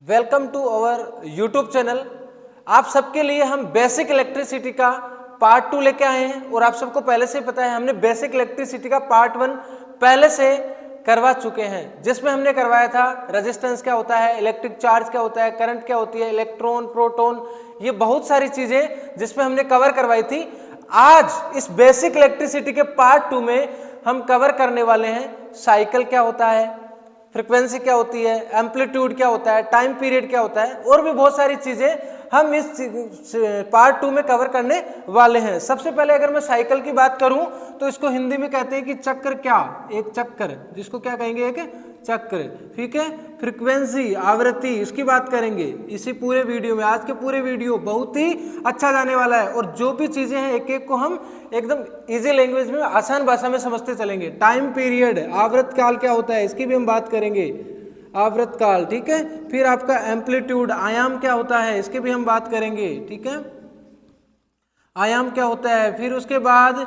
Welcome to our YouTube channel. आप सबके लिए हम बेसिक इलेक्ट्रिसिटी का पार्ट 2 लेके आए हैं और आप सबको पहले से पता है हमने बेसिक इलेक्ट्रिसिटी का पार्ट 1 पहले से करवा चुके हैं, जिसमें हमने करवाया था रेजिस्टेंस क्या होता है, इलेक्ट्रिक चार्ज क्या होता है, करंट क्या होती है, इलेक्ट्रॉन, प्रोटॉन, ये बहुत सारी चीजें जिसमें हमने कवर करवाई थी। आज इस बेसिक इलेक्ट्रिसिटी के पार्ट 2 में हम कवर करने वाले हैं साइकिल क्या होता है, फ्रीक्वेंसी क्या होती है, एम्पलीट्यूड क्या होता है, टाइम पीरियड क्या होता है, और भी बहुत सारी चीजें हम इस पार्ट 2 में कवर करने वाले हैं। सबसे पहले अगर मैं साइकिल की बात करूं तो इसको हिंदी में कहते हैं कि चक्र, क्या एक चक्कर, जिसको क्या कहेंगे, एक चक्र, ठीक है। फ्रीक्वेंसी, आवृत्ति, इसकी बात करेंगे इसी पूरे वीडियो में। आज के पूरे वीडियो बहुत ही अच्छा जाने वाला है और जो भी चीजें हैं एक एक को हम एकदम इजी लैंग्वेज में, आसान भाषा में समझते चलेंगे। टाइम पीरियड, आवर्त काल क्या होता है, इसकी भी हम बात करेंगे, आवर्त काल, ठीक है। फिर आपका एम्पलीट्यूड, आयाम क्या होता है, इसकी भी हम बात करेंगे, ठीक है, आयाम क्या होता है। फिर उसके बाद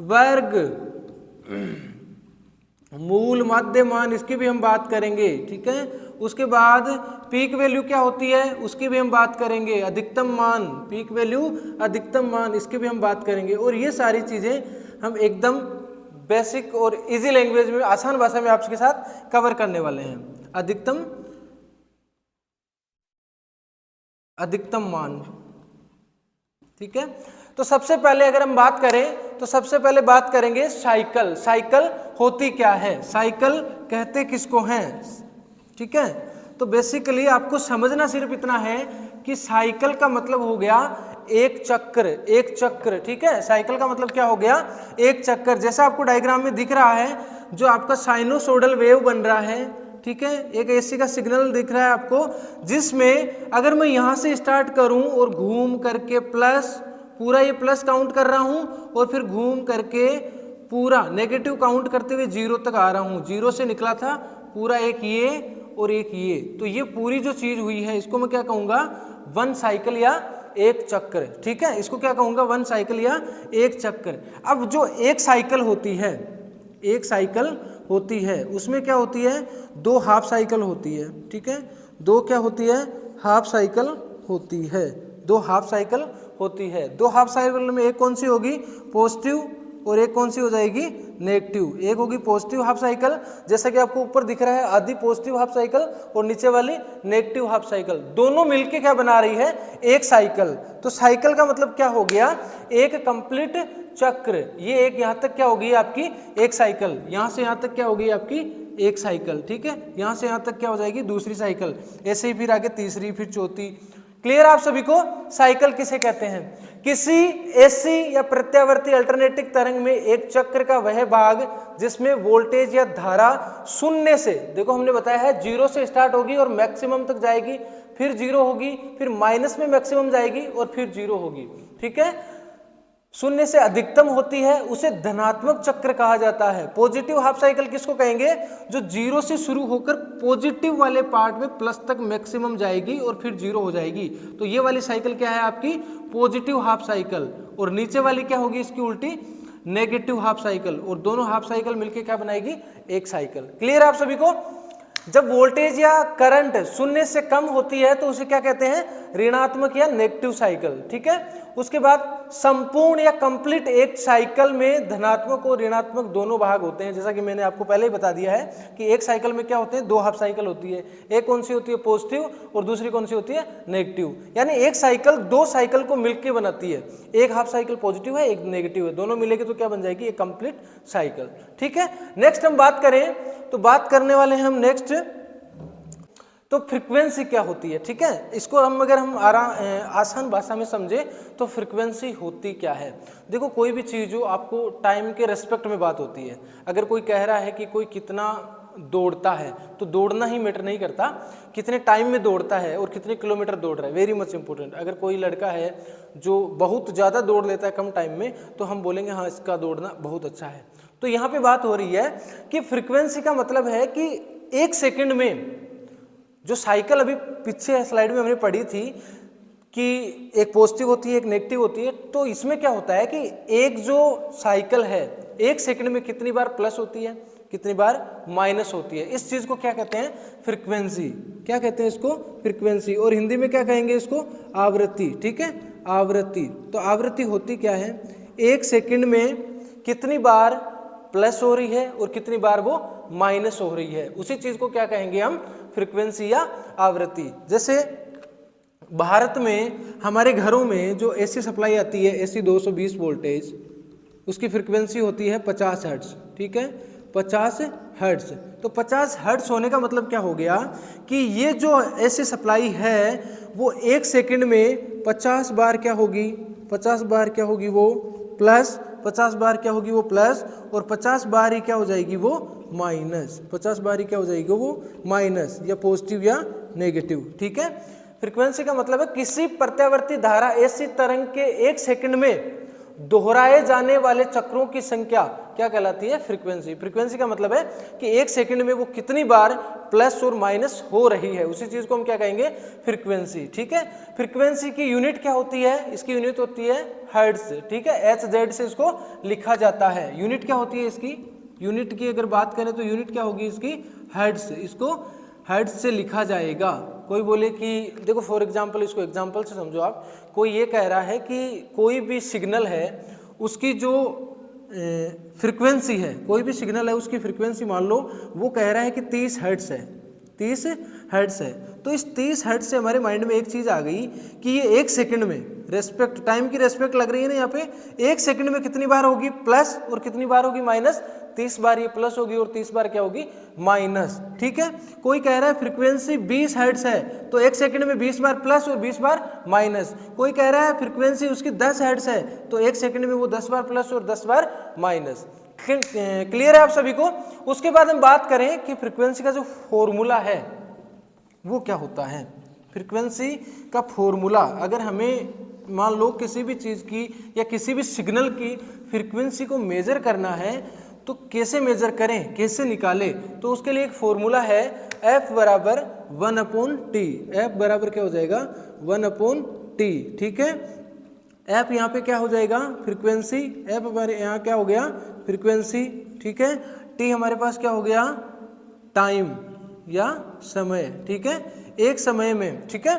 वर्ग, मूल, माध्य, मान, इसकी भी हम बात करेंगे, ठीक है। उसके बाद पीक वैल्यू क्या होती है, उसकी भी हम बात करेंगे, अधिकतम मान, पीक वैल्यू, अधिकतम मान, इसकी भी हम बात करेंगे। और ये सारी चीजें हम एकदम बेसिक और इजी लैंग्वेज में, आसान भाषा में आपके साथ कवर करने वाले हैं। अधिकतम मान, ठीक है। तो सबसे पहले अगर हम बात करें तो सबसे पहले बात करेंगे साइकिल। साइकिल होती क्या है, साइकिल कहते किसको हैं, ठीक है। तो बेसिकली आपको समझना सिर्फ इतना है कि साइकिल का मतलब हो गया एक चक्र, एक चक्र, ठीक है। साइकिल का मतलब क्या हो गया, एक चक्कर। जैसा आपको डायग्राम में दिख रहा है, जो आपका साइनोसोडल वेव बन रहा है, ठीक है, एक एसी का सिग्नल दिख रहा है आपको, जिसमें अगर मैं यहां से स्टार्ट करूं और घूम करके प्लस, पूरा ये प्लस काउंट कर रहा हूं और फिर घूम करके पूरा नेगेटिव काउंट करते हुए जीरो तक आ रहा हूं, जीरो से निकला था पूरा, एक ये और एक ये, तो ये पूरी जो चीज हुई है इसको मैं क्या कहूंगा, वन साइकिल या एक चक्र, ठीक है। इसको क्या कहूंगा, वन साइकिल या एक चक्र। अब जो एक साइकिल होती है, एक साइकिल होती है, उसमें क्या होती है, दो हाफ साइकिल होती है, ठीक है। दो क्या होती है, हाफ साइकिल होती है, दो हाफ साइकिल होती है। दो हाफ साइकिल में एक कौन सी होगी, पॉजिटिव, और एक कौन सी हो जाएगी, नेगेटिव। एक होगी पॉजिटिव हाफ साइकिल, जैसा कि आपको ऊपर दिख रहा है, आधी पॉजिटिव हाफ साइकिल और नीचे वाली नेगेटिव हाफ साइकिल, दोनों मिलके क्या बना रही है, एक साइकिल। तो साइकिल का मतलब क्या हो गया, एक कंप्लीट चक्र। ये एक यहां तक क्या होगी आपकी एक साइकिल, यहां से यहां तक क्या होगी आपकी एक साइकिल, ठीक है। यहां से यहां तक क्या हो जाएगी दूसरी साइकिल, ऐसे ही फिर आगे तीसरी, फिर चौथी। क्लियर आप सभी को। साइकिल किसे कहते हैं, किसी एसी या प्रत्यावर्ती अल्टरनेटिंग तरंग में एक चक्र का वह भाग जिसमें वोल्टेज या धारा शून्य से, देखो हमने बताया है जीरो से स्टार्ट होगी और मैक्सिमम तक जाएगी, फिर जीरो होगी, फिर माइनस में मैक्सिमम जाएगी और फिर जीरो होगी, ठीक है, शून्य से अधिकतम होती है, उसे धनात्मक चक्र कहा जाता है। पॉजिटिव हाफ साइकिल किसको कहेंगे, जो जीरो से शुरू होकर पॉजिटिव वाले पार्ट में प्लस तक मैक्सिमम जाएगी और फिर जीरो हो जाएगी, तो ये वाली साइकिल क्या है आपकी पॉजिटिव हाफ साइकिल। और नीचे वाली क्या होगी इसकी उल्टी, नेगेटिव हाफ साइकिल, और दोनों हाफ साइकिल मिलकर क्या बनाएगी, एक साइकिल। क्लियर आप सभी को। जब वोल्टेज या करंट शून्य से कम होती है तो उसे क्या कहते हैं, ऋणात्मक या नेगेटिव साइकिल, ठीक है। उसके बाद संपूर्ण या कंप्लीट एक साइकिल में धनात्मक और ऋणात्मक दोनों भाग होते हैं, जैसा कि मैंने आपको पहले ही बता दिया है कि एक साइकिल में क्या होते हैं, दो हाफ साइकिल होती है, एक कौन सी होती है पॉजिटिव और दूसरी कौन सी होती है नेगेटिव। यानी एक साइकिल दो साइकिल को मिलकर बनाती है, एक हाफ साइकिल पॉजिटिव है, एक नेगेटिव है, दोनों मिलेगी तो क्या बन जाएगी, एक कंप्लीट साइकिल, ठीक है। नेक्स्ट हम बात करें तो बात करने वाले हैं हम नेक्स्ट, तो फ्रीक्वेंसी क्या होती है, ठीक है। इसको अगर हम आसान भाषा में समझे तो फ्रीक्वेंसी होती क्या है। देखो कोई भी चीज जो आपको टाइम के रेस्पेक्ट में बात होती है, अगर कोई कह रहा है कि कोई कितना दौड़ता है तो दौड़ना ही मैटर नहीं करता, कितने टाइम में दौड़ता है और कितने किलोमीटर दौड़ रहा है, वेरी मच इंपॉर्टेंट। अगर कोई लड़का है जो बहुत ज़्यादा दौड़ लेता है कम टाइम में तो हम बोलेंगे हाँ इसका दौड़ना बहुत अच्छा है। तो यहाँ पे बात हो रही है कि फ्रीक्वेंसी का मतलब है कि एक सेकंड में, जो साइकिल अभी पीछे स्लाइड में हमने पढ़ी थी कि एक पॉजिटिव होती है एक नेगेटिव होती है, तो इसमें क्या होता है कि एक जो साइकिल है एक सेकंड में कितनी बार प्लस होती है, कितनी बार माइनस होती है। इस चीज को क्या कहते हैं, फ्रीक्वेंसी। क्या कहते हैं इसको, फ्रीक्वेंसी। और हिंदी में क्या कहेंगे इसको, आवृत्ति। ठीक है, आवृत्ति। तो आवृत्ति होती क्या है, एक सेकंड में कितनी बार प्लस हो रही है और कितनी बार वो माइनस हो रही है, उसी चीज को क्या कहेंगे हम, फ्रीक्वेंसी या आवृत्ति। जैसे भारत में हमारे घरों में जो एसी सप्लाई आती है, एसी 220 वोल्टेज, उसकी फ्रीक्वेंसी होती है 50 हर्ट्ज। ठीक है, 50 हर्ट्ज। तो 50 हर्ट्ज होने का मतलब क्या हो गया कि ये जो एसी सप्लाई है वो एक सेकंड में 50 बार क्या होगी, 50 बार क्या होगी वो प्लस, 50 बार क्या होगी वो प्लस, और 50 बार ही क्या हो जाएगी वो माइनस। 50 बार ही क्या हो जाएगी वो माइनस, या पॉजिटिव या नेगेटिव। ठीक है, फ्रीक्वेंसी का मतलब है किसी प्रत्यावर्ती धारा एसी तरंग के एक सेकंड में दोहराए जाने वाले चक्रों की संख्या क्या कहलाती है, फ्रीक्वेंसी। फ्रीक्वेंसी का मतलब है कि एक सेकंड में वो कितनी बार प्लस और माइनस हो रही है, उसी चीज को हम क्या कहेंगे, फ्रीक्वेंसी। ठीक है, फ्रीक्वेंसी की यूनिट क्या होती है, इसकी यूनिट होती है हर्ट्ज। ठीक है, HZ से इसको लिखा जाता है। यूनिट क्या होती है इसकी, यूनिट की अगर बात करें तो यूनिट क्या होगी इसकी, हर्ट्ज। इसको हर्ट्ज से लिखा जाएगा। कोई बोले कि देखो फॉर एग्जांपल, इसको एग्जांपल से समझो आप। कोई ये कह रहा है कि कोई भी सिग्नल है उसकी जो फ्रीक्वेंसी है, कोई भी सिग्नल है उसकी फ्रीक्वेंसी मान लो वो कह रहा है कि 30 हर्ट्ज है, 30 हर्ट्ज है। तो इस 30 हर्ट्ज से हमारे माइंड में एक चीज आ गई कि ये एक सेकंड में रेस्पेक्ट, टाइम की रेस्पेक्ट लग रही है ना यहाँ पे, एक सेकंड में कितनी बार होगी प्लस और कितनी बार होगी माइनस, 30 बार ये प्लस होगी और 30 बार क्या होगी माइनस। ठीक है, कोई कह रहा है फ्रीक्वेंसी 20 हर्ट्ज है तो एक सेकंड में 20 बार प्लस और 20 बार माइनस। कोई कह रहा है फ्रीक्वेंसी उसकी 10 हर्ट्ज है तो एक सेकंड में वो 10 बार प्लस और 10 बार माइनस। क्लियर है आप सभी को। उसके बाद हम बात करें कि फ्रीक्वेंसी का जो फॉर्मूला है वो क्या होता है। फ्रीक्वेंसी का फॉर्मूला, अगर हमें मान लो किसी भी चीज की या किसी भी सिग्नल की फ्रीक्वेंसी को मेजर करना है तो कैसे मेजर करें, कैसे निकालें, तो उसके लिए एक फॉर्मूला है F बराबर 1/T। F बराबर क्या हो जाएगा 1/T। ठीक है, F यहाँ पे क्या हो जाएगा फ्रीक्वेंसी, F हमारे यहाँ क्या हो गया फ्रीक्वेंसी। ठीक है, T हमारे पास क्या हो गया टाइम या समय। ठीक है, एक समय में। ठीक है,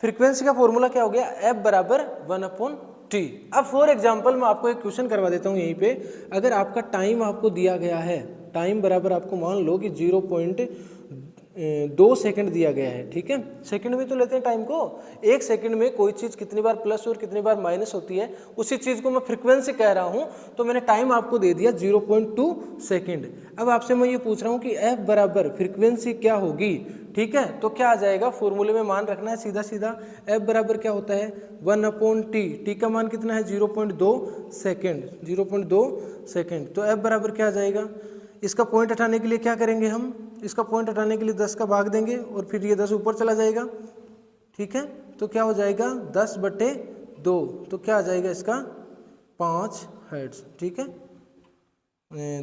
फ्रीक्वेंसी का फॉर्मूला क्या हो गया F बराबर 1/T। अब फॉर एग्जांपल मैं आपको एक क्वेश्चन करवा देता हूँ यहीं पे। अगर आपका टाइम आपको दिया गया है, टाइम बराबर आपको मान लो कि 0.2 सेकंड दिया गया है। ठीक है, सेकंड में तो लेते हैं टाइम को। एक सेकंड में कोई चीज कितनी बार प्लस और कितनी बार माइनस होती है, उसी चीज को मैं फ्रीक्वेंसी कह रहा हूं। तो मैंने टाइम आपको दे दिया 0.2 सेकंड। अब आपसे मैं ये पूछ रहा हूं कि F बराबर फ्रीक्वेंसी क्या होगी। ठीक है, तो क्या आ जाएगा, फॉर्मूले में मान रखना है सीधा सीधा। F बराबर क्या होता है 1/T। T का मान कितना है 0.2 सेकेंड, 0.2 सेकेंड। तो F बराबर क्या आ जाएगा, इसका पॉइंट हटाने के लिए क्या करेंगे हम, इसका पॉइंट हटाने के लिए 10 का भाग देंगे और फिर ये 10 ऊपर चला जाएगा। ठीक है, तो क्या हो जाएगा 10/2। तो क्या आ जाएगा इसका 5 हर्ट्ज। ठीक है,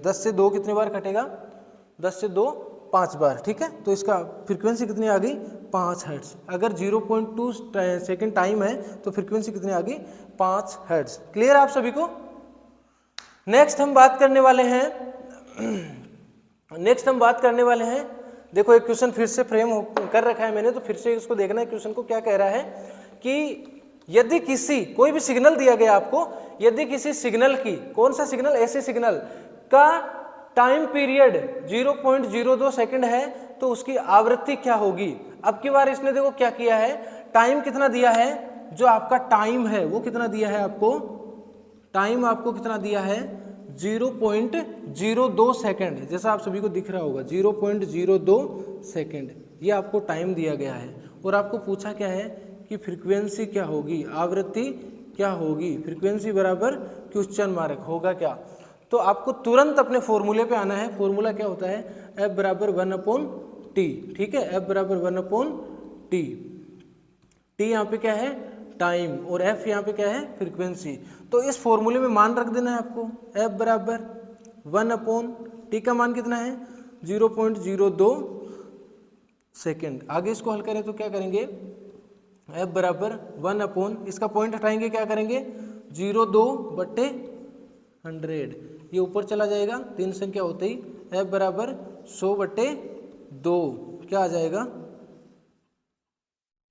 10 से 2 कितनी बार कटेगा, 10 से 2 5 बार। ठीक है, तो इसका फ्रीक्वेंसी कितनी आ गई 5 हर्ट्ज। अगर 0.2 सेकेंड टाइम है तो फ्रीक्वेंसी कितनी आ गई 5 हर्ट्ज। क्लियर आप सभी को। नेक्स्ट हम बात करने वाले हैं, देखो एक क्वेश्चन फिर से फ्रेम कर रखा है मैंने, तो फिर से इसको देखना है क्वेश्चन को। क्या कह रहा है कि यदि किसी कोई भी सिग्नल दिया गया आपको, यदि किसी सिग्नल की, कौन सा सिग्नल, ऐसे सिग्नल का टाइम पीरियड 0.02 सेकंड है तो उसकी आवृत्ति क्या होगी। अब की बार इसने देखो क्या किया है, टाइम कितना दिया है, जो आपका टाइम है वो कितना दिया है आपको, टाइम आपको कितना दिया है 0.02 सेकंड, जैसा आप सभी को दिख रहा होगा 0.02 सेकंड, ये आपको टाइम दिया गया है। और आपको पूछा क्या है कि फ्रीक्वेंसी क्या होगी, आवृत्ति क्या होगी, फ्रीक्वेंसी बराबर क्वेश्चन मार्क होगा क्या। तो आपको तुरंत अपने फॉर्मूले पे आना है। फॉर्मूला क्या होता है F बराबर 1/T। ठीक है, F बराबर 1/T। T यहाँ पे क्या है टाइम और F यहाँ पे क्या है फ्रीक्वेंसी। तो इस फॉर्मूले में मान रख देना है आपको, F बराबर 1/T का मान कितना है 0.02 सेकेंड। आगे इसको हल करें तो क्या करेंगे, F बराबर 1/, इसका पॉइंट हटाएंगे क्या करेंगे 0.2/100, ये ऊपर चला जाएगा, 3 संख्या होते ही F बराबर 100/2 क्या आ जाएगा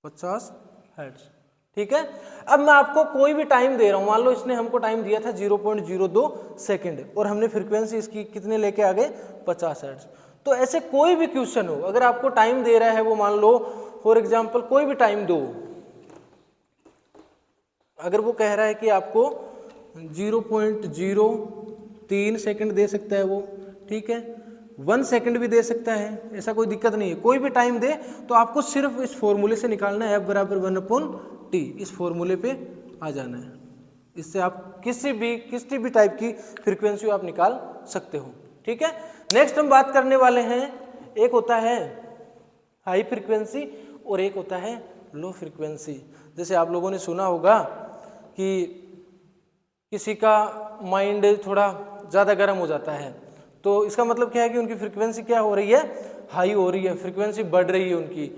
50 हर्ट्ज। ठीक है, अब मैं आपको कोई भी टाइम दे रहा हूं, मान लो इसने हमको टाइम दिया था 0.02 सेकंड और हमने फ्रीक्वेंसी इसकी कितने लेके आ गए 50 हर्ट्ज। तो ऐसे कोई भी क्वेश्चन हो, अगर आपको टाइम दे रहा है वो मान लो फॉर एग्जांपल कोई भी टाइम दो, अगर वो कह रहा है कि आपको 0.03 सेकंड दे सकता है वो, ठीक है 1 सेकंड भी दे सकता है, ऐसा कोई दिक्कत नहीं है, कोई भी टाइम दे तो आपको सिर्फ इस फॉर्मूले से निकालना है F बराबर 1/T, इस फॉर्मूले पे आ जाना है। इससे आप किसी भी टाइप की फ्रीक्वेंसी आप निकाल सकते हो। ठीक है, नेक्स्ट हम बात करने वाले हैं, एक होता है हाई फ्रीक्वेंसी और एक होता है लो फ्रीक्वेंसी। जैसे आप लोगों ने सुना होगा कि किसी का माइंड थोड़ा ज़्यादा गर्म हो जाता है, तो इसका मतलब क्या है कि उनकी फ्रीक्वेंसी क्या हो रही है, हाई हो रही है, फ्रीक्वेंसी बढ़ रही है उनकी।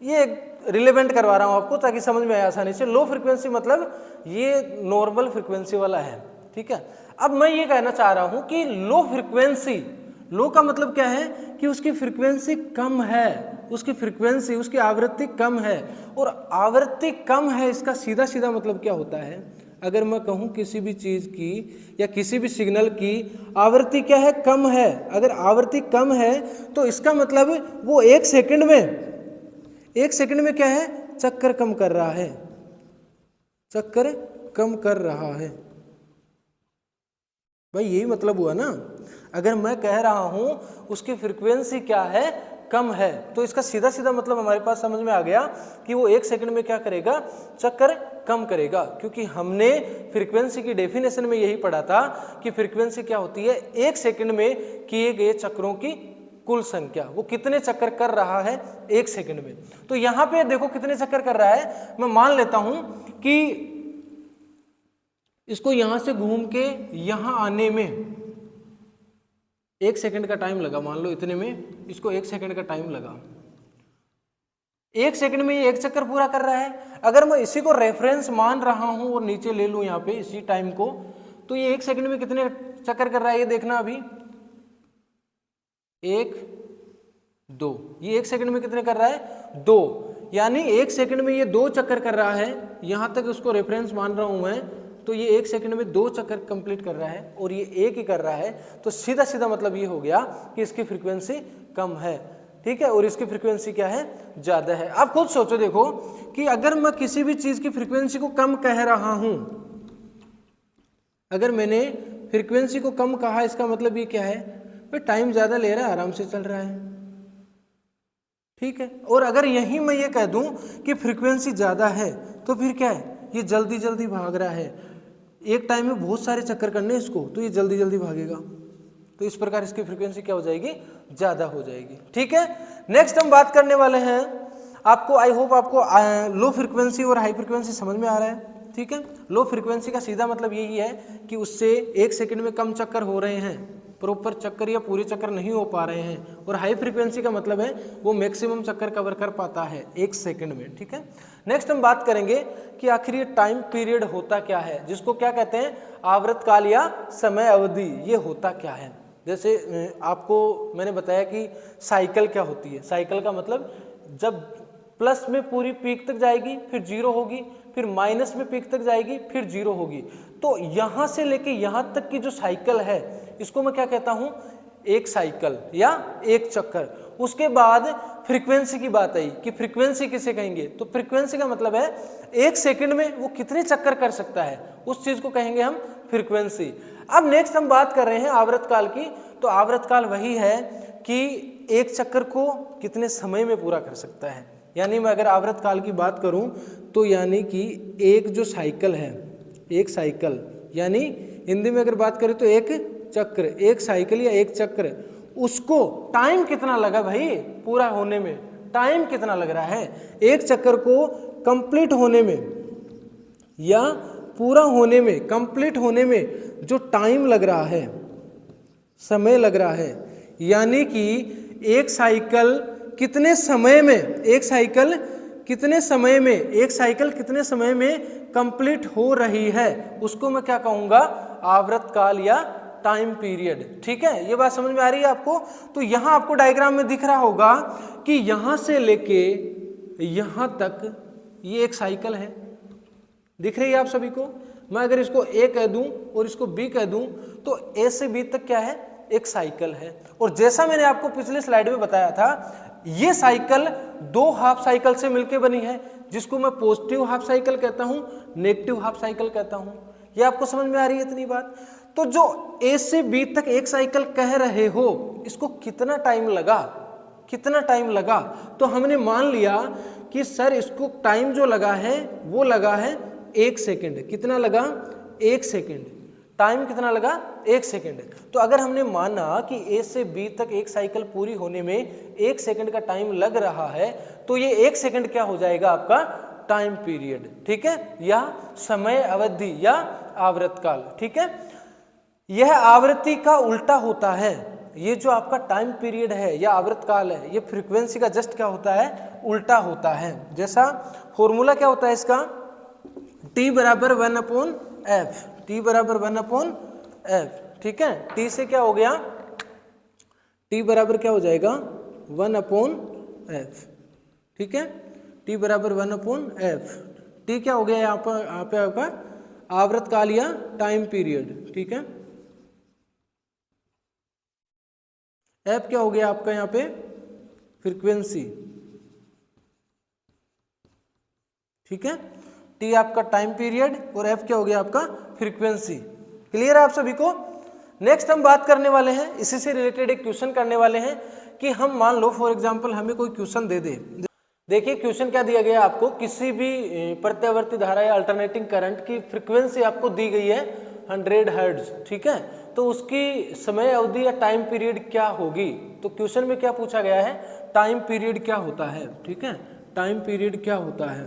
ये रिलेवेंट करवा रहा हूँ आपको ताकि समझ में आए आसानी से। लो फ्रीक्वेंसी मतलब ये नॉर्मल फ्रीक्वेंसी वाला है। ठीक है, अब मैं ये कहना चाह रहा हूँ कि लो फ्रीक्वेंसी, लो का मतलब क्या है कि उसकी फ्रीक्वेंसी कम है, उसकी फ्रीक्वेंसी उसकी आवृत्ति कम है, और आवृत्ति कम है इसका सीधा सीधा मतलब क्या होता है, अगर मैं कहूं किसी भी चीज की या किसी भी सिग्नल की आवृत्ति क्या है, कम है, अगर आवृत्ति कम है तो इसका मतलब वो एक सेकंड में क्या है, चक्कर कम कर रहा है, चक्कर कम कर रहा है। भाई यही मतलब हुआ ना, अगर मैं कह रहा हूं उसकी फ्रीक्वेंसी क्या है, कम है, तो इसका सीधा सीधा मतलब हमारे पास समझ में आ गया कि वो एक सेकंड में क्या करेगा, चक्कर कम करेगा। क्योंकि हमने फ्रीक्वेंसी की डेफिनेशन में यही पढ़ा था कि फ्रीक्वेंसी क्या होती है, एक सेकंड में किए गए चक्रों की कुल संख्या, वो कितने चक्कर कर रहा है एक सेकंड में। तो यहां पे देखो कितने चक्कर कर रहा है, मैं मान लेता हूं कि इसको यहां से घूम के यहां आने में 1 सेकंड का टाइम लगा, मान लो इतने में इसको 1 सेकंड का टाइम लगा, 1 सेकंड में ये एक चक्कर पूरा कर रहा है। अगर मैं इसी को रेफरेंस मान रहा हूं और नीचे ले लूं यहाँ पे इसी टाइम को, तो ये 1 सेकंड में कितने चक्कर कर रहा है ये देखना, अभी 1 2, ये 1 सेकंड में कितने कर रहा है 2, यानी 1 सेकंड में ये 2 चक्कर कर रहा है। यहां तक उसको रेफरेंस मान रहा हूं मैं, तो ये 1 सेकंड में 2 चक्कर कंप्लीट कर रहा है और ये 1 ही कर रहा है, तो सीधा सीधा मतलब ये हो गया कि इसकी फ्रीक्वेंसी कम है। ठीक है, और इसकी फ्रीक्वेंसी क्या है, ज्यादा है। आप खुद सोचो देखो कि अगर मैं किसी भी चीज की फ्रीक्वेंसी को कम कह रहा हूं, अगर मैंने फ्रीक्वेंसी को कम कहा, इसका मतलब ये क्या है, भाई टाइम ज्यादा ले रहा है, आराम से चल रहा है। ठीक है, और अगर यही मैं ये कह दूं कि फ्रीक्वेंसी ज्यादा है, तो फिर क्या है, ये जल्दी जल्दी भाग रहा है, एक टाइम में बहुत सारे चक्कर करने इसको, तो ये जल्दी जल्दी भागेगा, तो इस प्रकार इसकी फ्रीक्वेंसी क्या हो जाएगी, ज्यादा हो जाएगी। ठीक है, नेक्स्ट हम बात करने वाले हैं, आपको आई होप आपको लो फ्रीक्वेंसी और हाई फ्रीक्वेंसी समझ में आ रहा है। ठीक है, लो फ्रीक्वेंसी का सीधा मतलब यही है कि उससे 1 सेकंड में कम चक्कर हो रहे हैं, प्रॉपर चक्कर या पूरे चक्कर नहीं हो पा रहे हैं, और हाई फ्रीक्वेंसी का मतलब है वो मैक्सिमम चक्कर कवर कर पाता है 1 सेकंड में। ठीक है, नेक्स्ट हम बात करेंगे कि आखिर ये टाइम पीरियड होता क्या है, जिसको क्या कहते हैं, आवर्तकाल या समय अवधि, ये होता क्या है। जैसे आपको मैंने बताया कि साइकिल क्या होती है, साइकिल का मतलब जब प्लस में पूरी पीक तक जाएगी फिर 0 होगी, फिर माइनस में पीक तक जाएगी फिर 0 होगी, तो यहां से लेके यहां तक की जो साइकिल है इसको मैं क्या कहता हूं, एक साइकिल या एक चक्कर। उसके बाद फ्रीक्वेंसी की बात आई कि फ्रीक्वेंसी किसे कहेंगे, तो फ्रीक्वेंसी का मतलब है 1 सेकंड में वो कितने चक्कर कर सकता है, उस चीज को कहेंगे हम फ्रीक्वेंसी। अब नेक्स्ट हम बात कर रहे हैं आवर्तकाल की, तो आवर्तकाल वही है कि एक चक्कर को कितने समय में पूरा कर सकता है। यानी मैं अगर आवर्तकाल की बात करूं तो यानी कि एक जो साइकिल है, एक साइकिल यानी हिंदी में अगर बात करें तो एक चक्र, एक साइकिल या एक चक्र, उसको टाइम कितना लगा भाई पूरा होने में, टाइम कितना लग रहा है, एक चक्कर को कंप्लीट होने में या पूरा होने में, कंप्लीट होने में जो टाइम लग रहा है, समय लग रहा है, यानी कि एक साइकिल कितने समय में, एक साइकिल कितने समय में, एक साइकिल कितने समय में कंप्लीट हो रही है, उसको मैं क्या कहूंगा, आवर्तकाल या टाइम पीरियड। ठीक है, ये बात समझ में आ रही है आपको? तो यहां आपको डायग्राम में दिख रहा होगा कि यहां से लेके यहां तक ये एक साइकिल है, दिख रही है आप सभी को? मैं अगर इसको ए कह दूं और इसको बी कह दूं तो ए से बी तक क्या है, एक साइकिल है। और जैसा मैंने आपको पिछले स्लाइड में बताया था, ये साइकिल दो हाफ साइकिल से मिलकर बनी है, जिसको मैं पॉजिटिव हाफ साइकिल कहता हूं, नेगेटिव हाफ साइकिल कहता हूं। ये आपको समझ में आ रही है इतनी बात? तो जो ए से बी तक एक साइकिल कह रहे हो, इसको कितना टाइम लगा, कितना टाइम लगा? तो हमने मान लिया कि सर इसको टाइम जो लगा है वो लगा है 1 सेकेंड। कितना लगा? 1 सेकेंड। टाइम कितना लगा? 1 सेकेंड। तो अगर हमने माना कि ए से बी तक एक साइकिल पूरी होने में 1 सेकेंड का टाइम लग रहा है, तो ये 1 सेकेंड क्या हो जाएगा आपका? Time period. ठीक है, या समय अवधि या आवृतकाल। ठीक है, यह आवृत्ति का उल्टा होता है। ये जो आपका टाइम पीरियड है या आवृतकाल है, ये फ्रीक्वेंसी का जस्ट क्या होता है? उल्टा होता है। जैसा फॉर्मूला क्या होता है इसका? T बराबर 1/f, T बराबर 1/f। ठीक है, T से क्या हो गया? T बराबर क्या हो जाएगा? 1/f। ठीक है, T बराबर 1/f। T क्या हो गया यहाँ पे आपका? आवृतकाल या टाइम पीरियड। ठीक है, F क्या हो गया आपका यहाँ पे? फ्रीक्वेंसी। ठीक है, T आपका टाइम पीरियड और F क्या हो गया आपका? फ्रीक्वेंसी। क्लियर है आप सभी को? नेक्स्ट हम बात करने वाले हैं, इसी से रिलेटेड एक क्वेश्चन करने वाले हैं कि हम मान लो फॉर एग्जांपल हमें कोई क्वेश्चन दे दे। देखिए क्वेश्चन क्या दिया गया आपको, किसी भी प्रत्यावर्ती धारा या अल्टरनेटिंग करंट की फ्रीक्वेंसी आपको दी गई है 100 हर्ट्ज। ठीक है, तो उसकी समय अवधि या टाइम पीरियड क्या होगी? तो क्वेश्चन में क्या पूछा गया है? टाइम पीरियड क्या होता है? ठीक है, टाइम पीरियड क्या होता है,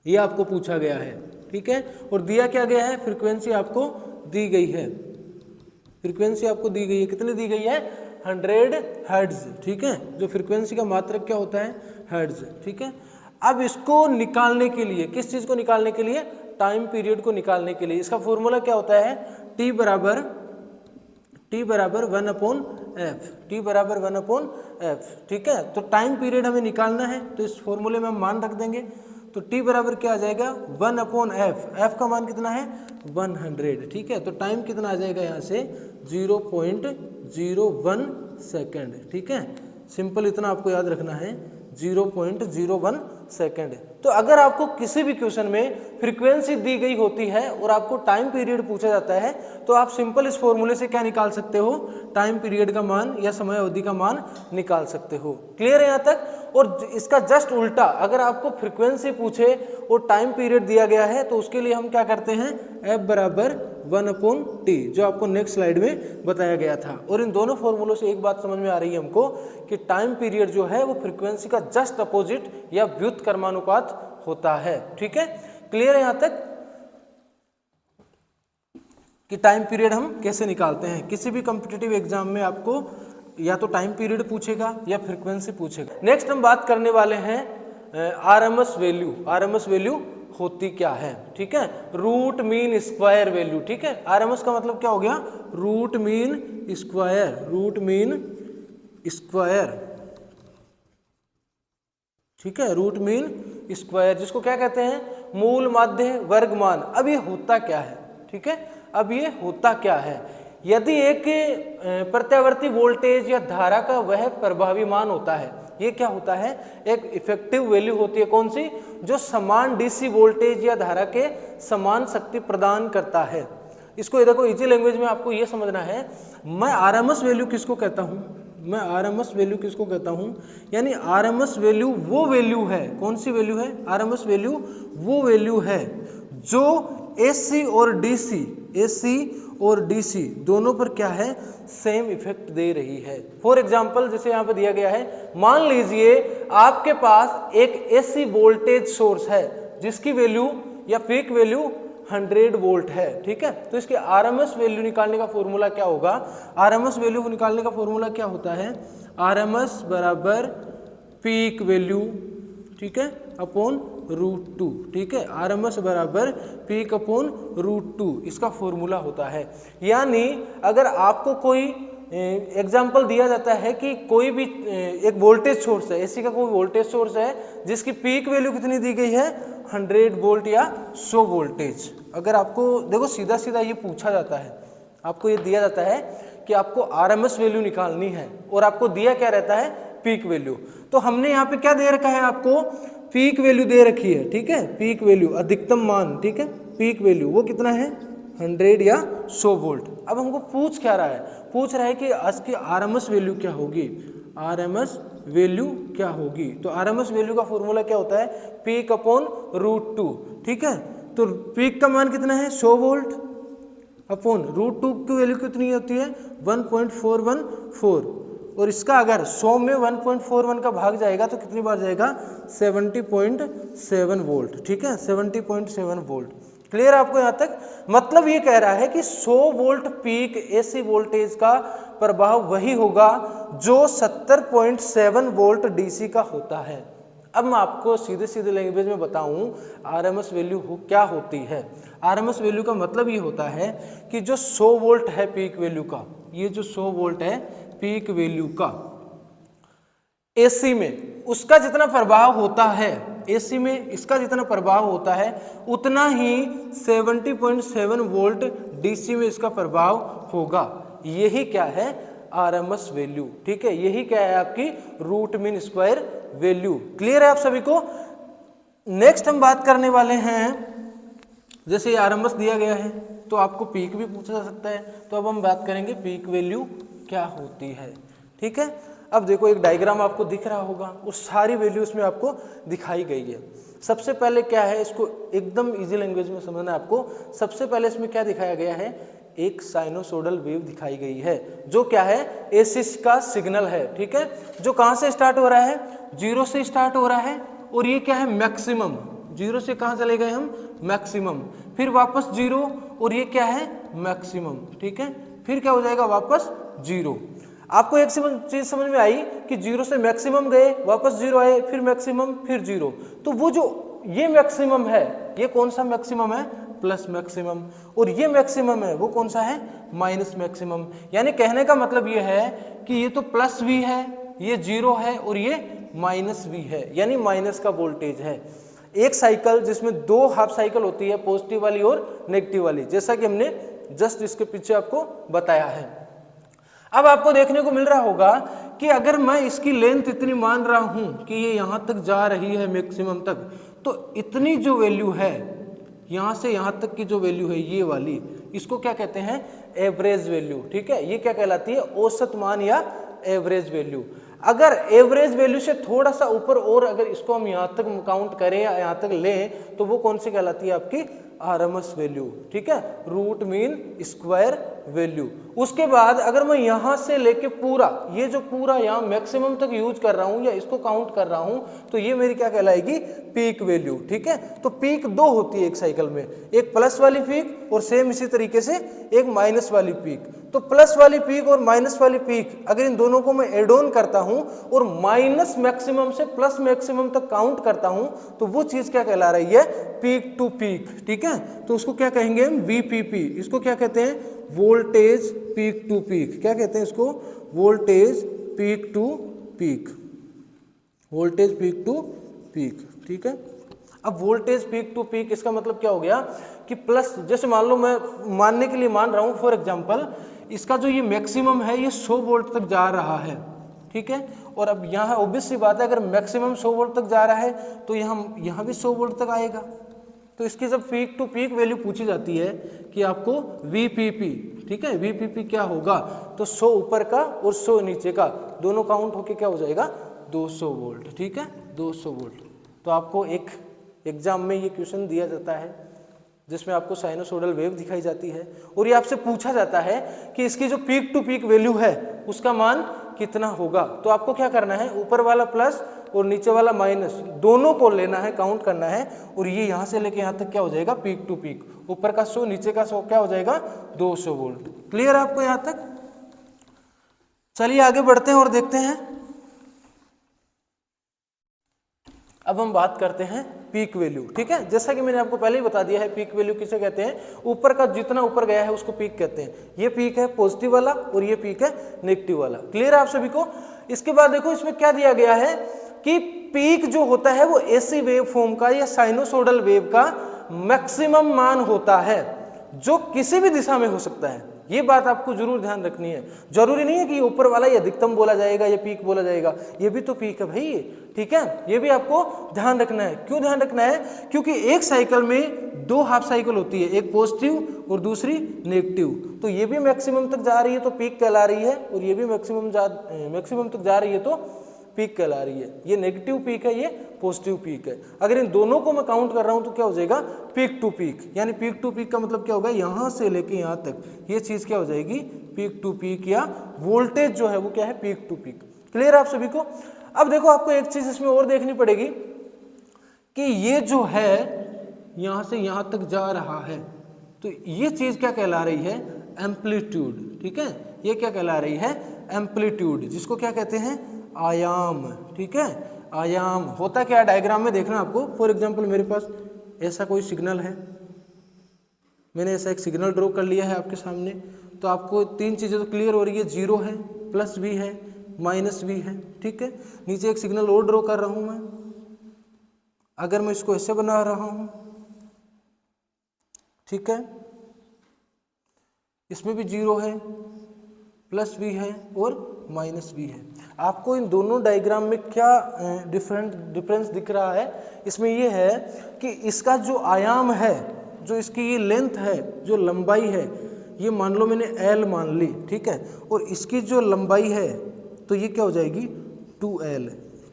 ये आपको पूछा गया है। ठीक है, और दिया क्या गया है? फ्रीक्वेंसी आपको दी गई है। फ्रीक्वेंसी आपको दी गई है, कितनी दी गई है? 100 हर्ट्ज। ठीक है, जो फ्रीक्वेंसी का मात्रक क्या होता है? हर्ट्ज। ठीक है, अब इसको निकालने के लिए, किस चीज को निकालने के लिए? टाइम पीरियड को निकालने के लिए इसका फॉर्मूला क्या होता है? T बराबर 1/f। T बराबर 1/f। ठीक है, तो टाइम पीरियड हमें निकालना है, तो इस फॉर्मूले में हम मान रख देंगे। तो T बराबर क्या आ जाएगा? 1/f। f का मान कितना है? 100। ठीक है, तो टाइम कितना आ जाएगा यहाँ से? 0.01 सेकेंड। ठीक है, सिंपल इतना आपको याद रखना है, 0.01 सेकेंड। तो अगर आपको किसी भी क्वेश्चन में फ्रीक्वेंसी दी गई होती है और आपको टाइम पीरियड पूछा जाता है, तो आप सिंपल इस फॉर्मूले से क्या निकाल सकते हो? टाइम पीरियड का मान या समय अवधि का मान निकाल सकते हो। क्लियर है यहाँ तक? और इसका जस्ट उल्टा, अगर आपको फ्रीक्वेंसी पूछे और टाइम पीरियड दिया गया है, तो उसके लिए हम क्या करते हैं? F बराबर 1/t, जो आपको नेक्स्ट स्लाइड में बताया गया था। और इन दोनों फॉर्मूलों से एक बात समझ में आ रही है हमको कि टाइम पीरियड जो है वो फ्रीक्वेंसी का जस्ट अपोजिट या व्युत्क्रमानुपात होता है। ठीक है, क्लियर है यहाँ तक कि टाइम पीरियड हम कैसे निकालते हैं? किसी भी कॉम्पिटिटिव एग्जाम में आपको या तो टाइम पीरियड पूछेगा या फ्रीक्वेंसी पूछेगा। नेक्स्ट हम बात करने वाले हैं आरएमएस वैल्यू। आरएमएस वैल्यू होती क्या है? ठीक है, रूट मीन स्क्वायर वैल्यू। ठीक है, आरएमएस का मतलब क्या हो गया? Root mean square. Root mean square. ठीक है, रूट मीन स्क्वायर, जिसको क्या कहते हैं? मूल माध्य वर्गमान। अब ये होता क्या है? ठीक है, अब ये होता क्या है? यदि एक प्रत्यावर्ती वोल्टेज या धारा का वह प्रभावी मान होता है, ये क्या होता है? एक इफेक्टिव वैल्यू होती है। कौन सी? जो समान डीसी वोल्टेज या धारा के समान शक्ति प्रदान करता है। इसको देखो इजी लैंग्वेज में आपको ये समझना है, मैं आरएमएस वैल्यू किसको कहता हूँ? मैं आरएमएस वैल्यू किसको कहता हूँ? यानी आरएमएस वैल्यू वो वैल्यू है, कौन सी वैल्यू है? आरएमएस वैल्यू वो वैल्यू है जो एसी और डीसी, एसी और डीसी दोनों पर क्या है? सेम इफेक्ट दे रही है। फॉर एग्जांपल जैसे यहाँ पे दिया गया है, मान लीजिए आपके पास एक एसी वोल्टेज सोर्स है जिसकी वैल्यू या पीक वैल्यू 100 वोल्ट है। ठीक है, तो इसके आरएमएस वैल्यू निकालने का फॉर्मूला क्या होगा? आरएमएस वैल्यू निकालने का फॉर्मूला क्या होता है? आरएमएस बराबर पीक वैल्यू ठीक है, अपॉन √2, ठीक है। RMS बराबर पीक अपॉन √2 इसका फॉर्मूला होता है। यानी अगर आपको कोई एग्जाम्पल दिया जाता है कि कोई भी एक वोल्टेज सोर्स है, एसी का कोई वोल्टेज सोर्स है जिसकी पीक वैल्यू कितनी दी गई है 100 वोल्ट या 100 वोल्टेज, अगर आपको देखो सीधा सीधा ये पूछा जाता है, आपको ये दिया जाता है कि आपको RMS वैल्यू निकालनी है और आपको दिया क्या रहता है पीक वैल्यू, तो हमने यहाँ पे क्या दे रखा है आपको पीक वैल्यू दे रखी है, ठीक है, पीक वैल्यू अधिकतम मान, ठीक है, पीक वैल्यू वो कितना है 100 या 100 वोल्ट। अब हमको पूछ क्या रहा है, पूछ रहा है कि इसकी RMS वैल्यू क्या होगी, RMS वैल्यू क्या होगी। तो RMS वैल्यू का फॉर्मूला क्या होता है पीक अपॉन √2, ठीक है। तो पीक का मान कितना है 100 वोल्ट अपॉन √2 की वैल्यू कितनी होती है 1.414, और इसका अगर 100 में 1.41 का भाग जाएगा तो कितनी बार जाएगा 70.7 वोल्ट, ठीक है, 70.7 वोल्ट। क्लियर है आपको यहाँ तक। मतलब ये कह रहा है कि 100 वोल्ट पीक एसी वोल्टेज का प्रभाव वही होगा जो 70.7 वोल्ट डीसी का होता है। अब मैं आपको सीधे सीधे लैंग्वेज में बताऊं RMS वैल्यू क्या होती है। RMS वैल्यू का मतलब ये होता है कि जो 100 वोल्ट है पीक वैल्यू का, ये जो 100 वोल्ट है पीक वैल्यू का एसी में उसका जितना प्रभाव होता है, एसी में इसका जितना प्रभाव होता है उतना ही 70.7 वोल्ट डीसी में इसका प्रभाव होगा। यही क्या है RMS वैल्यू, ठीक है, यही क्या है आपकी root mean square value. Clear है आप सभी को। नेक्स्ट हम बात करने वाले हैं, जैसे RMS दिया गया है तो आपको पीक भी पूछा जा सकता है, तो अब हम बात करेंगे पीक वैल्यू क्या होती है, ठीक है। अब देखो एक डायग्राम आपको दिख रहा होगा, उस सारी वैल्यू इसमें आपको दिखाई गई है। सबसे पहले क्या है, इसको एकदम इजी लैंग्वेज में समझना है आपको। सबसे पहले इसमें क्या दिखाया गया है, एक साइनोसोडल वेव दिखाई गई है जो क्या है एसी का सिग्नल है, ठीक है, जो कहां से स्टार्ट हो रहा है 0 से स्टार्ट हो रहा है, और ये क्या है मैक्सिमम, 0 से कहां चले गए हम मैक्सिमम, फिर वापस 0, और ये क्या है मैक्सिमम, ठीक है, फिर क्या हो जाएगा वापस 0। आपको एक चीज समझ में आई कि 0 से मैक्सिमम गए, वापस 0 आए, फिर मैक्सिमम, फिर 0। तो वो जो ये मैक्सिमम है, ये कौन सा मैक्सिमम है प्लस मैक्सिमम, और ये मैक्सिमम है वो कौन सा है माइनस मैक्सिमम। यानी कहने का मतलब ये है कि ये तो प्लस भी है, ये 0 है, और ये माइनस भी है, यानी माइनस का वोल्टेज है। एक साइकिल जिसमें 2 हाफ साइकिल होती है, पॉजिटिव वाली और नेगेटिव वाली, जैसा कि हमने जस्ट इसके पीछे आपको बताया है। अब आपको देखने को मिल रहा होगा कि अगर मैं इसकी लेंथ इतनी मान रहा हूं कि ये यहां तक जा रही है मैक्सिमम तक, तो इतनी जो वैल्यू है यहां से यहां तक की जो वैल्यू है ये वाली, इसको क्या कहते हैं एवरेज वैल्यू, ठीक है, ये क्या कहलाती है औसत मान या एवरेज वैल्यू। अगर एवरेज वैल्यू से थोड़ा सा ऊपर और अगर इसको हम यहां तक काउंट करें या यहां तक लें तो वो कौन सी कहलाती है आपकी RMS वैल्यू, ठीक है, रूट मीन स्क्वायर वैल्यू। उसके बाद अगर मैं यहां से लेके पूरा ये जो पूरा यहां मैक्सिमम तक यूज कर रहा हूं या इसको काउंट कर रहा हूं तो ये मेरी क्या कहलाएगी पीक वैल्यू, ठीक है। तो पीक 2 होती है एक साइकिल में, एक प्लस वाली पीक और सेम इसी तरीके से एक माइनस वाली पीक। तो प्लस वाली पीक और माइनस वाली पीक अगर इन दोनों को मैं एड ऑन करता हूं और माइनस मैक्सिमम से प्लस मैक्सिमम तक काउंट करता हूं तो वो चीज क्या कहला रही है पीक टू पीक, ठीक है। तो उसको क्या कहेंगे हम VPP, इसको क्या कहते हैं वोल्टेज पीक टू पीक, क्या कहते हैं इसको voltage peak to peak, voltage peak to peak, ठीक है। अब वोल्टेज पीक टू पीक इसका मतलब क्या हो गया कि प्लस, जैसे मान लो मैं मानने के लिए मान रहा हूं फॉर एग्जांपल इसका जो ये मैक्सिमम है ये 100 वोल्ट तक जा रहा है, ठीक है। और अब यहाँ ऑब्वियस सी बात है अगर मैक्सिमम 100 वोल्ट तक जा रहा है तो यहाँ भी 100 वोल्ट तक आएगा। तो इसकी जब पीक टू पीक वैल्यू पूछी जाती है कि आपको VPP, ठीक है, VPP क्या होगा तो 100 ऊपर का और 100 नीचे का दोनों काउंट होके क्या हो जाएगा 200 वोल्ट, ठीक है, 200 वोल्ट। तो आपको एक एग्जाम में ये क्वेश्चन दिया जाता है जिसमें आपको साइनोसोडल वेव दिखाई जाती है और ये आपसे पूछा जाता है कि इसकी जो पीक टू पीक वैल्यू है उसका मान कितना होगा। तो आपको क्या करना है ऊपर वाला प्लस और नीचे वाला माइनस दोनों को लेना है, काउंट करना है, और ये यहां से लेके यहां तक क्या हो जाएगा पीक टू पीक, ऊपर का 100 नीचे का 100 क्या हो जाएगा 200 वोल्ट। क्लियर है आपको यहां तक। चलिए आगे बढ़ते हैं और देखते हैं। अब हम बात करते हैं पीक वैल्यू। ठीक है, जैसा कि मैंने आपको पहले ही बता दिया है पीक वैल्यू किसे कहते हैं, ऊपर का जितना ऊपर गया है उसको पीक कहते हैं। ये पीक है पॉजिटिव वाला और ये पीक है नेगेटिव वाला। क्लियर है आप सभी को। इसके बाद देखो इसमें क्या दिया गया है कि पीक जो होता है वो एसी वेव फॉर्म का या साइनोसोडल वेव का मैक्सिमम मान होता है जो किसी भी दिशा में हो सकता है। ये बात आपको जरूर ध्यान रखनी है। जरूरी नहीं है कि ऊपर वाला ये अधिकतम बोला जाएगा या पीक बोला जाएगा, ये भी तो पीक है भाई। ठीक है, ये भी आपको ध्यान रखना है। क्यों ध्यान रखना है, क्योंकि एक साइकिल में दो हाफ साइकिल होती है, एक पॉजिटिव और दूसरी नेगेटिव। तो ये भी मैक्सिमम तक जा रही है तो पीक कहला रही है, और ये भी मैक्सिमम तक जा रही है तो पीक कहला रही है। ये नेगेटिव पीक है, ये पॉजिटिव पीक है। अगर इन दोनों को मैं काउंट कर रहा हूं तो क्या हो जाएगा, पीक टू पीक। यानी पीक टू पीक का मतलब क्या होगा, यहां से लेके यहां तक ये चीज क्या हो जाएगी, पीक टू पीक, या वोल्टेज जो है वो क्या है, पीक टू पीक। क्लियर आप सभी को। अब देखो आपको एक चीज इसमें और देखनी पड़ेगी कि ये जो है यहां से यहां तक जा रहा है, तो ये चीज क्या कहला रही है, एम्पलीट्यूड। ठीक है, ये क्या कहला रही है, एम्पलीट्यूड, जिसको क्या कहते हैं, आयाम। ठीक है, आयाम होता क्या है डायग्राम में देखना आपको। फॉर एग्जांपल मेरे पास ऐसा कोई सिग्नल है, मैंने ऐसा एक सिग्नल ड्रॉ कर लिया है आपके सामने, तो आपको तीन चीजें तो क्लियर हो रही है, जीरो है, प्लस भी है, माइनस भी है। ठीक है, नीचे एक सिग्नल और ड्रॉ कर रहा हूं मैं, अगर मैं इसको ऐसे बना रहा हूं, ठीक है, इसमें भी जीरो है, प्लस भी है और माइनस भी है। आपको इन दोनों डायग्राम में क्या डिफरेंस दिख रहा है, इसमें यह है कि इसका जो आयाम है, जो इसकी ये लेंथ है, जो लंबाई है, ये मान लो मैंने L मान ली। ठीक है, और इसकी जो लंबाई है तो ये क्या हो जाएगी, 2L।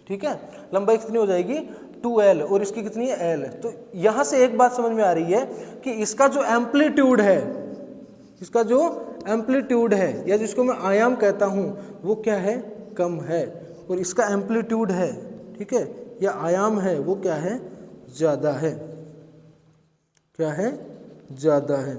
ठीक है, लंबाई कितनी हो जाएगी, 2L, और इसकी कितनी है, L। तो यहां से एक बात समझ में आ रही है कि इसका जो एम्पलीट्यूड है, इसका जो एम्पलीट्यूड है या जिसको मैं आयाम कहता हूं वो क्या है, कम है, और इसका एम्पलीट्यूड है, ठीक है, या आयाम है, वो क्या है, ज्यादा है। क्या है, ज्यादा है।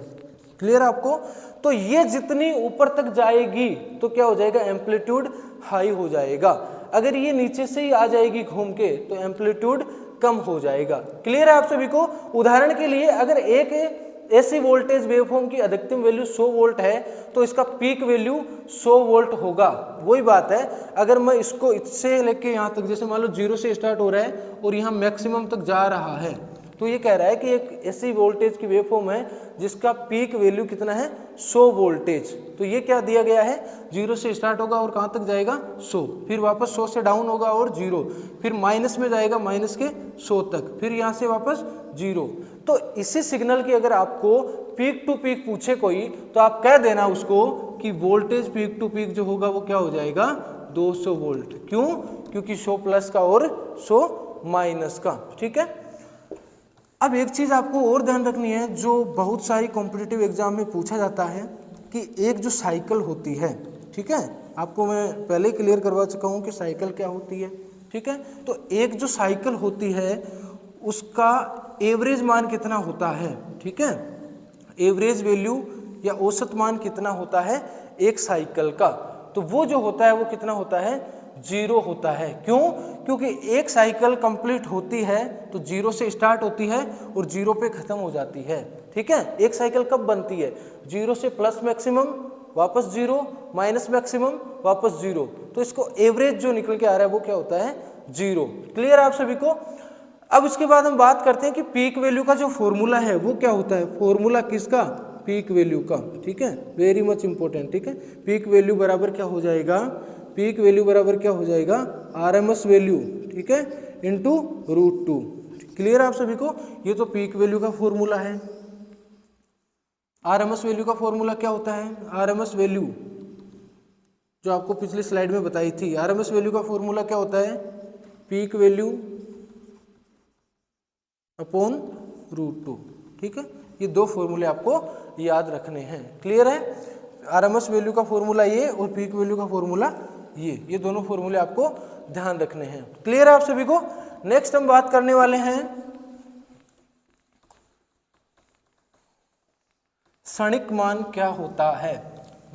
क्लियर आपको। तो ये जितनी ऊपर तक जाएगी तो क्या हो जाएगा, एम्पलीट्यूड हाई हो जाएगा। अगर ये नीचे से ही आ जाएगी घूम के तो एम्पलीट्यूड कम हो जाएगा। क्लियर है आप सभी को। उदाहरण के लिए अगर एक ऐसी वोल्टेज वेवफॉर्म की अधिकतम वैल्यू 100 वोल्ट है तो इसका पीक वैल्यू 100 वोल्ट होगा। वही बात है, अगर मैं इसको इससे लेके यहाँ तक, जैसे मान लो 0 से स्टार्ट हो रहा है और यहाँ मैक्सिमम तक जा रहा है, तो ये कह रहा है कि एक ऐसी वोल्टेज की वेवफॉर्म है जिसका पीक वैल्यू कितना है, 100 वोल्टेज। तो ये क्या दिया गया है, 0 से स्टार्ट होगा और कहाँ तक जाएगा, 100, फिर वापस 100 से डाउन होगा और 0, फिर माइनस में जाएगा माइनस के 100 तक, फिर यहाँ से वापस 0। तो इसी सिग्नल की अगर आपको पीक टू पीक पूछे कोई तो आप कह देना उसको कि वोल्टेज पीक टू पीक जो होगा वो क्या हो जाएगा, 200 वोल्ट। क्यों, क्योंकि 100 प्लस का और 100 माइनस का। ठीक है, अब एक चीज आपको और ध्यान रखनी है जो बहुत सारी कॉम्पिटिटिव एग्जाम में पूछा जाता है कि एक जो साइकिल होती है, ठीक है, आपको मैं पहले ही क्लियर करवा चुका हूं कि साइकिल क्या होती है। ठीक है, तो एक जो साइकिल होती है उसका एवरेज मान कितना होता है, ठीक है, एवरेज वैल्यू या औसत मान कितना होता है एक साइकिल का, तो वो जो होता है वो कितना होता है, 0 होता है। क्यों, क्योंकि एक साइकिल कंप्लीट होती है तो 0 से स्टार्ट होती है और 0 पे खत्म हो जाती है। ठीक है, एक साइकिल कब बनती है, 0 से प्लस मैक्सिमम वापस 0, माइनस मैक्सिमम वापस 0, तो इसको एवरेज जो निकल के आ रहा है वो क्या होता है, 0। क्लियर आप सभी को। अब इसके बाद हम बात करते हैं कि पीक वैल्यू का जो फॉर्मूला है वो क्या होता है, फॉर्मूला किसका, पीक वैल्यू का। ठीक है, वेरी मच इंपॉर्टेंट। ठीक है, पीक वैल्यू बराबर क्या हो जाएगा, पीक वैल्यू बराबर क्या हो जाएगा, RMS वैल्यू, ठीक है, इंटू √2। क्लियर आप सभी को। ये तो पीक वैल्यू का फॉर्मूला है। RMS वैल्यू का फॉर्मूला क्या होता है, RMS वैल्यू जो आपको पिछली स्लाइड में बताई थी, RMS वैल्यू का फॉर्मूला क्या होता है, पीक वैल्यू अपॉन √2। ठीक है, ये दो फॉर्मूले आपको याद रखने हैं। क्लियर है, RMS वैल्यू का फॉर्मूला ये और पीक वैल्यू का फॉर्मूला ये दोनों फॉर्मूले आपको ध्यान रखने हैं। क्लियर है आप सभी को। नेक्स्ट हम बात करने वाले हैं क्षणिक मान क्या होता है।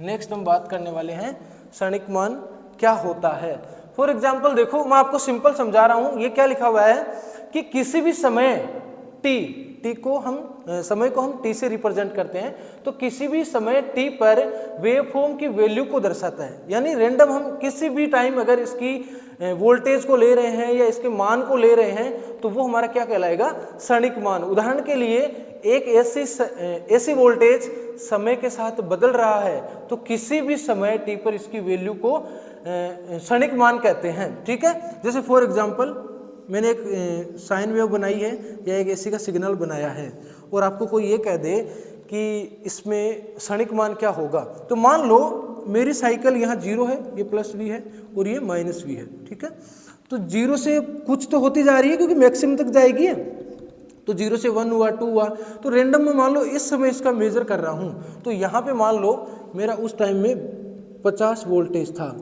नेक्स्ट हम बात करने वाले हैं क्षणिक मान क्या होता है। फॉर एग्जाम्पल देखो, मैं आपको सिंपल समझा रहा हूं, ये क्या लिखा हुआ है कि किसी भी समय टी को हम समय को हम टी से रिप्रेजेंट करते हैं, तो किसी भी समय टी पर वेवफॉर्म की वैल्यू को दर्शाता है। यानी रैंडम हम किसी भी टाइम अगर इसकी वोल्टेज को ले रहे हैं या इसके मान को ले रहे हैं तो वो हमारा क्या कहलाएगा, क्षणिक मान। उदाहरण के लिए एक ऐसी वोल्टेज समय के साथ बदल रहा है तो किसी भी समय टी पर इसकी वैल्यू को क्षणिक मान कहते हैं। ठीक है, जैसे फॉर एग्जांपल मैंने एक साइन वेव बनाई है या एक एसी का सिग्नल बनाया है और आपको कोई ये कह दे कि इसमें क्षणिक मान क्या होगा, तो मान लो मेरी साइकिल यहाँ 0 है, ये प्लस v है और ये माइनस v है। ठीक है, तो 0 से कुछ तो होती जा रही है क्योंकि मैक्सिमम तक जाएगी है, तो 0 से 1 हुआ 2 हुआ, तो रेंडम में मान लो इस समय इसका मेजर कर रहा हूँ, तो यहाँ पे मान लो मेरा उस टाइम में 50 वोल्टेज था।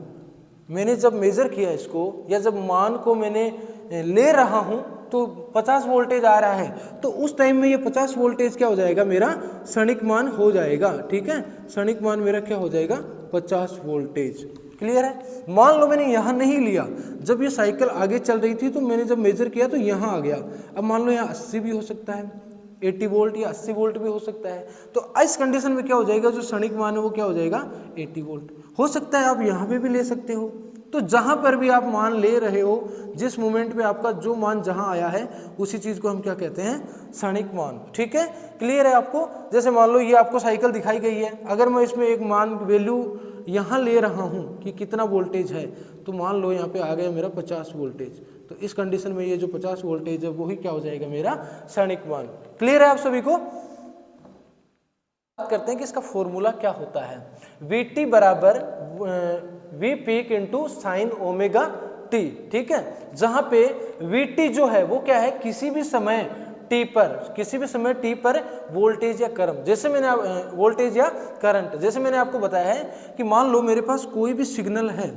मैंने जब मेजर किया इसको या जब मान को मैंने ले रहा हूँ तो 50 वोल्टेज आ रहा है, तो उस टाइम में ये 50 वोल्टेज क्या हो जाएगा, मेरा क्षणिक मान हो जाएगा। ठीक है, क्षणिक मान मेरा क्या हो जाएगा, 50 वोल्टेज। क्लियर है। मान लो मैंने यहाँ नहीं लिया, जब ये साइकिल आगे चल रही थी तो मैंने जब मेजर किया तो यहाँ आ गया। अब मान लो यहाँ 80 भी हो सकता है, 80 वोल्ट या 80 वोल्ट भी हो सकता है, तो इस कंडीशन में क्या हो जाएगा, जो क्षणिक मान है वो क्या हो जाएगा, 80 वोल्ट हो सकता है। आप यहाँ पे भी ले सकते हो, तो जहां पर भी आप मान ले रहे हो, जिस मोमेंट पे आपका जो मान जहां आया है उसी चीज को हम क्या कहते हैं, क्षणिक मान। ठीक है, क्लियर है आपको। जैसे मान लो ये आपको साइकिल दिखाई गई है, अगर मैं इसमें एक मान वैल्यू यहाँ ले रहा हूँ कि कितना वोल्टेज है, तो मान लो यहाँ पे आ गया मेरा 50 वोल्टेज, तो इस कंडीशन में ये जो 50 वोल्टेज है वही क्या हो जाएगा, मेरा क्षणिक मान। क्लियर है आप सभी को। बात करते हैं कि इसका फॉर्मूला क्या होता है। Vt बराबर V peak into sine omega t. ठीक है, जहां पे Vt जो है वो क्या है, किसी भी समय टी पर वोल्टेज या करंट, जैसे मैंने वोल्टेज या करंट, जैसे मैंने आपको बताया है कि मान लो मेरे पास कोई भी सिग्नल है,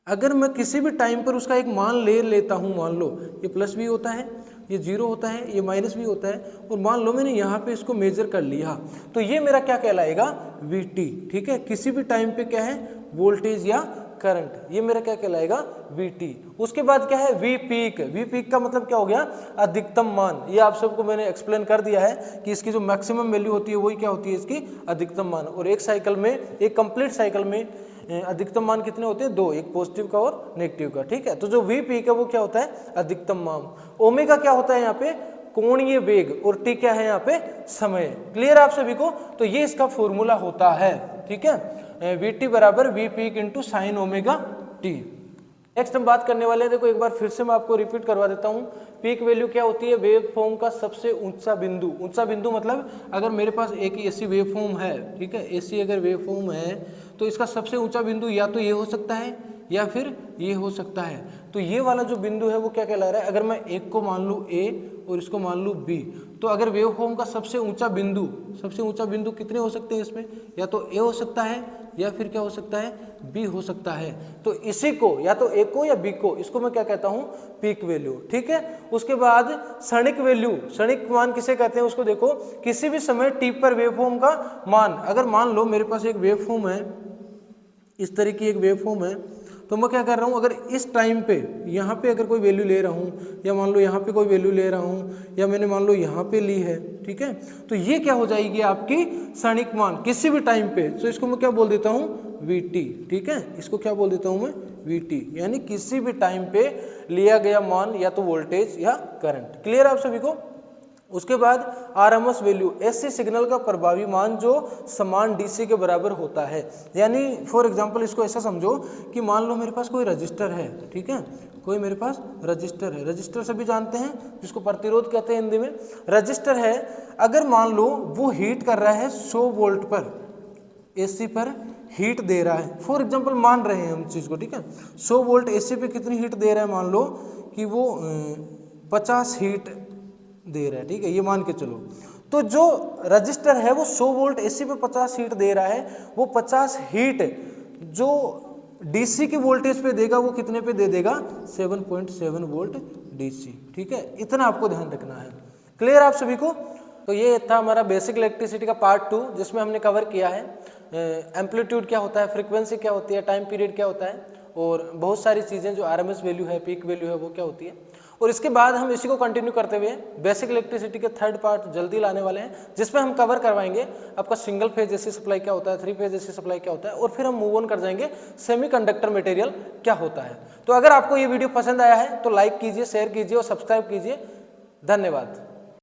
अगर मैं किसी भी टाइम पर उसका एक मान ले लेता हूं, मान लो ये प्लस भी होता है, ये 0 होता है, ये माइनस भी होता है, और मान लो मैंने यहाँ पे इसको मेजर कर लिया, तो ये मेरा क्या कहलाएगा, Vt। ठीक है, किसी भी टाइम पे क्या है, वोल्टेज या करंट, ये मेरा क्या कहलाएगा, Vt। उसके बाद क्या है, वी पीक का मतलब क्या हो गया, अधिकतम मान। ये आप सबको मैंने एक्सप्लेन कर दिया है कि इसकी जो मैक्सिमम वैल्यू होती है वही क्या होती है, इसकी अधिकतम मान। और एक साइकिल में, एक कंप्लीट साइकिल में अधिकतम मान कितने होते हैं, 2, एक पॉजिटिव का और नेगेटिव का। ठीक है, तो जो वी पीक है वो क्या होता है, अधिकतम मान। ओमेगा क्या होता है यहाँ पे, कोणीय वेग, और टी क्या है यहाँ पे, समय। क्लियर आप सभी को। तो ये इसका फॉर्मूला होता है। ठीक है, Vt बराबर V peak into sine omega t. Next हम बात करने वाले हैं, देखो एक बार फिर से मैं आपको रिपीट करवा देता हूँ। पीक वैल्यू क्या होती है, वेव फॉर्म का सबसे ऊंचा बिंदु। ऊंचा बिंदु मतलब अगर मेरे पास एक ऐसी वेव फॉर्म है, ठीक है, ऐसी अगर वेव फॉर्म है तो इसका सबसे ऊंचा बिंदु या तो ये हो सकता है या फिर ये हो सकता है। तो ये वाला जो बिंदु है वो क्या कहला रहा है, अगर मैं एक को मान लूँ A और इसको मान लूँ B, तो अगर वेव फॉर्म का सबसे ऊंचा बिंदु कितने हो सकते हैं इसमें, या तो A हो सकता है या फिर क्या हो सकता है, B हो सकता है। तो इसी को या तो A को या B को, इसको मैं क्या कहता हूँ, पीक वैल्यू। ठीक है, उसके बाद क्षणिक वैल्यू, क्षणिक मान किसे कहते हैं, उसको देखो, किसी भी समय t पर वेवफॉर्म का मान। अगर मान लो मेरे पास एक वेवफॉर्म है, इस तरह की एक वेवफॉर्म है, तो मैं क्या कर रहा हूँ, अगर इस टाइम पे यहाँ पे अगर कोई वैल्यू ले रहा हूँ, या मान लो यहाँ पे कोई वैल्यू ले रहा हूँ, या मैंने मान लो यहाँ पे ली है, ठीक है, तो ये क्या हो जाएगी आपकी क्षणिक मान किसी भी टाइम पे। तो इसको मैं क्या बोल देता हूँ, Vt। ठीक है, इसको क्या बोल देता हूँ मैं, Vt, यानी किसी भी टाइम पे लिया गया मान, या तो वोल्टेज या करंट। क्लियर आप सभी को। उसके बाद आरएमएस वैल्यू, ऐसे सिग्नल का प्रभावी मान जो समान डीसी के बराबर होता है। यानी फॉर एग्जांपल इसको ऐसा समझो कि मान लो मेरे पास कोई रजिस्टर है, ठीक है, कोई मेरे पास रजिस्टर है, रजिस्टर सभी जानते हैं जिसको प्रतिरोध कहते हैं हिंदी में। रजिस्टर है, अगर मान लो वो हीट कर रहा है 100 वोल्ट पर, एसी पर हीट दे रहा है, फॉर एग्जांपल मान रहे हैं हम चीज़ को, ठीक है, 100 वोल्ट एसी पे कितनी हीट दे रहा है, मान लो कि वो 50 हीट दे रहा है, ठीक है, ये मान के चलो। तो जो रजिस्टर है वो 100 वोल्ट एसी पे 50 हीट दे रहा है, वो 50 हीट जो डीसी की वोल्टेज पे देगा वो कितने पे दे देगा, 7.7 वोल्ट डीसी। ठीक है, इतना आपको ध्यान रखना है। क्लियर आप सभी को। तो ये था हमारा बेसिक इलेक्ट्रिसिटी का पार्ट 2, जिसमें हमने कवर किया है एम्पलीट्यूड क्या होता है, फ्रीक्वेंसी क्या होती है, टाइम पीरियड क्या होता है, और बहुत सारी चीज़ें जो आरएमएस वैल्यू है, पीक वैल्यू है, वो क्या होती है। और इसके बाद हम इसी को कंटिन्यू करते हुए बेसिक इलेक्ट्रिसिटी के थर्ड पार्ट जल्दी लाने वाले हैं, जिसमें हम कवर करवाएंगे आपका सिंगल फेज एसी सप्लाई क्या होता है, 3 फेज एसी सप्लाई क्या होता है, और फिर हम मूव ऑन कर जाएंगे सेमीकंडक्टर मटेरियल क्या होता है। तो अगर आपको ये वीडियो पसंद आया है तो लाइक कीजिए, शेयर कीजिए और सब्सक्राइब कीजिए। धन्यवाद।